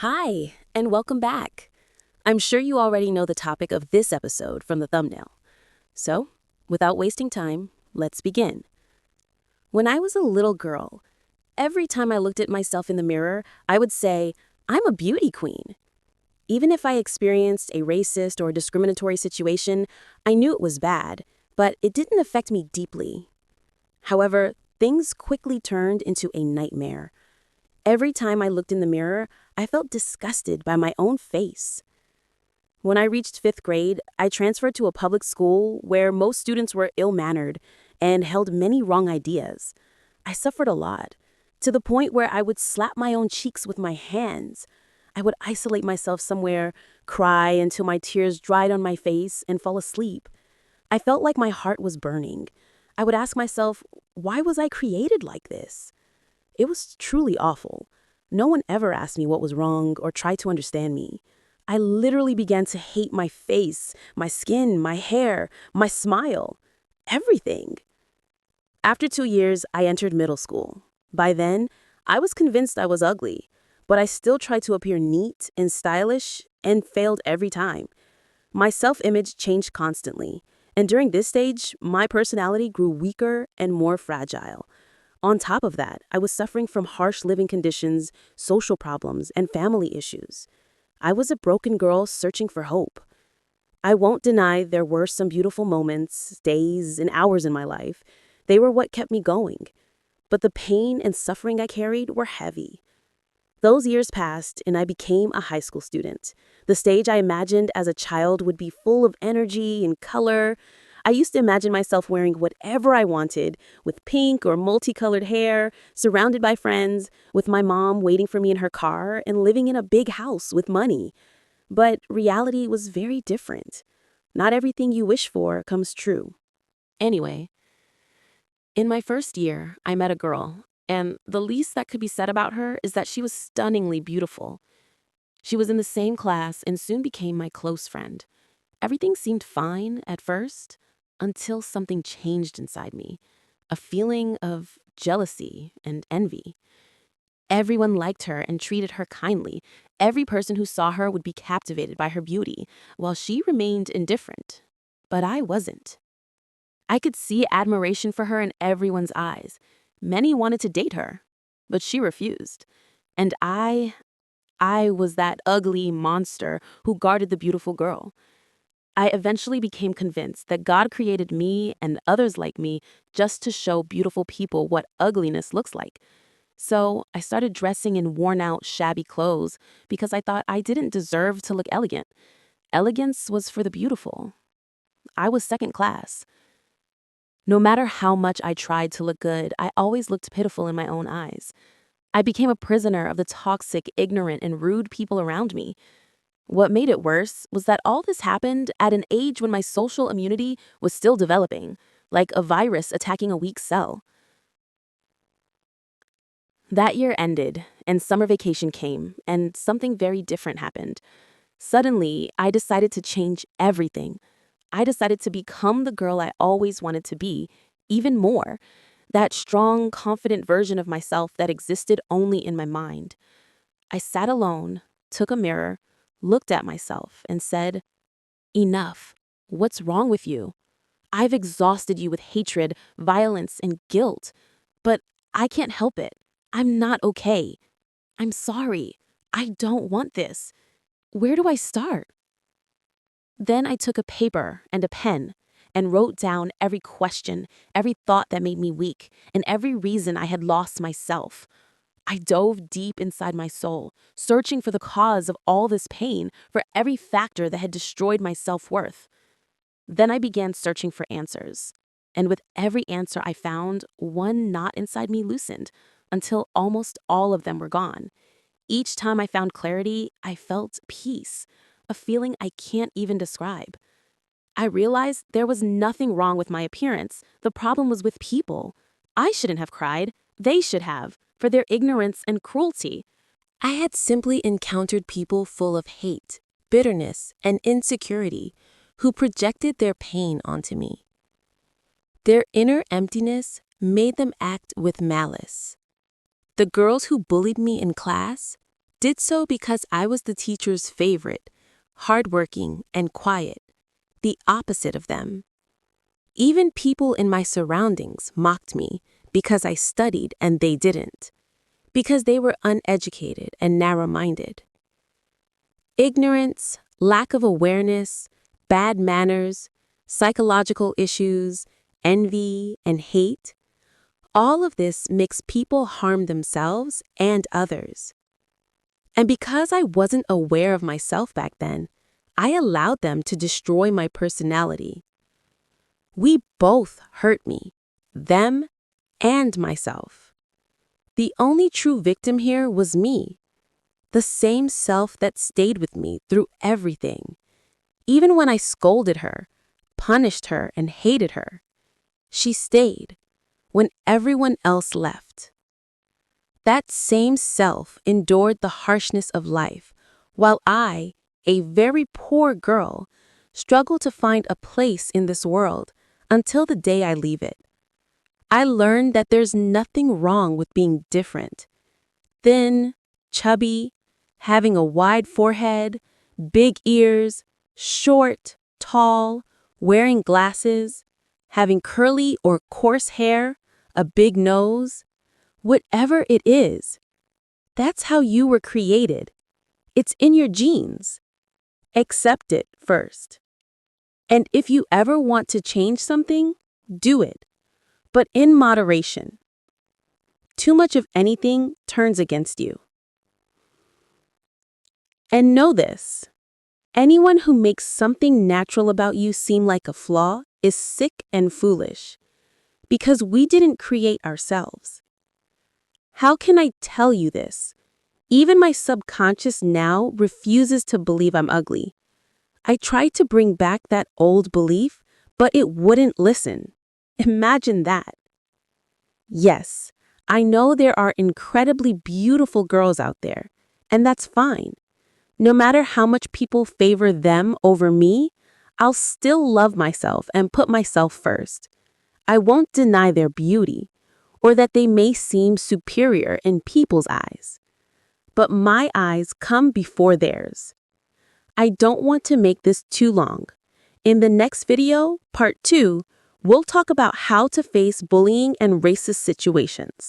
Hi, and welcome back. I'm sure you already know the topic of this episode from the thumbnail. So, without wasting time, let's begin. When I was a little girl, every time I looked at myself in the mirror, I would say, I'm a beauty queen. Even if I experienced a racist or discriminatory situation, I knew it was bad, but it didn't affect me deeply. However, things quickly turned into a nightmare. Every time I looked in the mirror, I felt disgusted by my own face. When I reached fifth grade, I transferred to a public school where most students were ill-mannered and held many wrong ideas. I suffered a lot, to the point where I would slap my own cheeks with my hands. I would isolate myself somewhere, cry until my tears dried on my face, and fall asleep. I felt like my heart was burning. I would ask myself, why was I created like this? It was truly awful. No one ever asked me what was wrong or tried to understand me. I literally began to hate my face, my skin, my hair, my smile, everything. After 2 years, I entered middle school. By then, I was convinced I was ugly, but I still tried to appear neat and stylish and failed every time. My self-image changed constantly, and during this stage, my personality grew weaker and more fragile. On top of that, I was suffering from harsh living conditions, social problems, and family issues. I was a broken girl searching for hope. I won't deny there were some beautiful moments, days, and hours in my life. They were what kept me going. But the pain and suffering I carried were heavy. Those years passed, and I became a high school student. The stage I imagined as a child would be full of energy and color. I used to imagine myself wearing whatever I wanted, with pink or multicolored hair, surrounded by friends, with my mom waiting for me in her car, and living in a big house with money. But reality was very different. Not everything you wish for comes true. Anyway, in my first year, I met a girl, and the least that could be said about her is that she was stunningly beautiful. She was in the same class and soon became my close friend. Everything seemed fine at first, until something changed inside me. A feeling of jealousy and envy. Everyone liked her and treated her kindly. Every person who saw her would be captivated by her beauty, while she remained indifferent. But I wasn't. I could see admiration for her in everyone's eyes. Many wanted to date her, but she refused. And I was that ugly monster who guarded the beautiful girl. I eventually became convinced that God created me and others like me just to show beautiful people what ugliness looks like. So I started dressing in worn-out, shabby clothes because I thought I didn't deserve to look elegant. Elegance was for the beautiful. I was second class. No matter how much I tried to look good, I always looked pitiful in my own eyes. I became a prisoner of the toxic, ignorant, and rude people around me. What made it worse was that all this happened at an age when my social immunity was still developing, like a virus attacking a weak cell. That year ended, and summer vacation came, and something very different happened. Suddenly, I decided to change everything. I decided to become the girl I always wanted to be, even more. That strong, confident version of myself that existed only in my mind. I sat alone, took a mirror, looked at myself, and said, enough. What's wrong with you? I've exhausted you with hatred, violence, and guilt. But I can't help it. I'm not okay. I'm sorry. I don't want this. Where do I start? Then I took a paper and a pen and wrote down every question, every thought that made me weak, and every reason I had lost myself. I dove deep inside my soul, searching for the cause of all this pain, for every factor that had destroyed my self-worth. Then I began searching for answers. And with every answer I found, one knot inside me loosened, until almost all of them were gone. Each time I found clarity, I felt peace, a feeling I can't even describe. I realized there was nothing wrong with my appearance. The problem was with people. I shouldn't have cried. They should have, for their ignorance and cruelty. I had simply encountered people full of hate, bitterness, and insecurity who projected their pain onto me. Their inner emptiness made them act with malice. The girls who bullied me in class, did so because I was the teacher's favorite, hardworking and quiet, the opposite of them. Even people in my surroundings mocked me because I studied and they didn't, because they were uneducated and narrow-minded. Ignorance, lack of awareness, bad manners, psychological issues, envy, and hate, all of this makes people harm themselves and others. And because I wasn't aware of myself back then, I allowed them to destroy my personality. We both hurt me, them and myself. The only true victim here was me, the same self that stayed with me through everything. Even when I scolded her, punished her, and hated her, she stayed when everyone else left. That same self endured the harshness of life, while I, a very poor girl, struggled to find a place in this world until the day I leave it. I learned that there's nothing wrong with being different. Thin, chubby, having a wide forehead, big ears, short, tall, wearing glasses, having curly or coarse hair, a big nose. Whatever it is, that's how you were created. It's in your genes. Accept it first. And if you ever want to change something, do it, but in moderation. Too much of anything turns against you. And know this, anyone who makes something natural about you seem like a flaw is sick and foolish, because we didn't create ourselves. How can I tell you this? Even my subconscious now refuses to believe I'm ugly. I tried to bring back that old belief, but it wouldn't listen. Imagine that. Yes, I know there are incredibly beautiful girls out there, and that's fine. No matter how much people favor them over me, I'll still love myself and put myself first. I won't deny their beauty, or that they may seem superior in people's eyes. But my eyes come before theirs. I don't want to make this too long. In the next video, part 2, we'll talk about how to face bullying and racist situations.